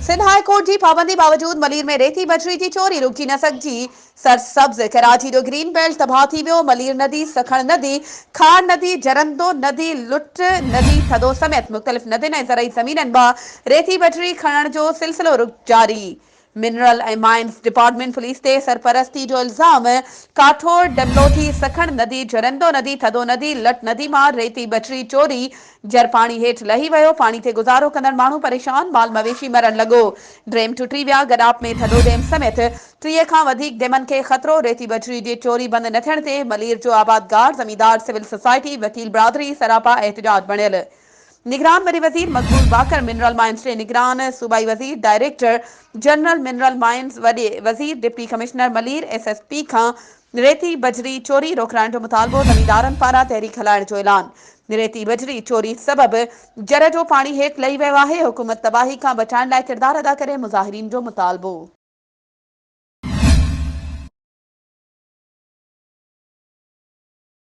Sindh high court की पाबंदी बावजूद मलीर में रेती बजरी की चोरी रुकी न सघिजी। सरसब्ज कराची जो ग्रीन बेल्ट तबाह थी वियो। मलीर नदी, सखण नदी, खार नदी, जरंदो नदी, लुट नदी, थदो समेत मुख्तलिफ नदियुनि ऐं ज़रई ज़मीननि मां रेती बजरी खणण जो सिलसिलो जारी। मिनरल ऐं माइंस डिपार्टमेंट पुलिस ते सरपरस्ती जो इल्ज़ाम। काठोर, डमलोठी, सखण नदी, जरंदो नदी, थदो नदी, लट नदी मां रेती बजरी चोरी। जर पानी हेठि लही वियो। पानी ते गुज़ारो कंदड़ माण्हू परेशान, माल मवेशी मरण लॻो। ड्रेम टुटी विया। गडाप में थदो डेम समेत 30 खां वधीक डेमनि खे ख़तरो। रेती बजरी जी चोरी बंदि न थियण ते मलीर जो आबादगार, ज़मींदार, सिविल सोसाइटी, वकील बिरादरी सरापा एहतिजाज बणियल। निगरान वरी वज़ीर मकबूल बाकर, मिनरल माइंस जे निगरान सूबाई वज़ीर डायरेक्टर जनरल मिनरल माइंस, वॾे वज़ीर डिप्टी कमिश्नर मलीर SSP खां रेती बजरी चोरी रोकण जो मुतालबो। ज़मींदारनि पारां तहरीक हलाइण जो ऐलान। रेती बजरी चोरी सबबि जर जो पाणी हेठि लही वियो आहे। हुकूमत तबाही खां बचाइण लाइ किरदारु अदा करे। मुज़ाहिरीन जो मुतालबो।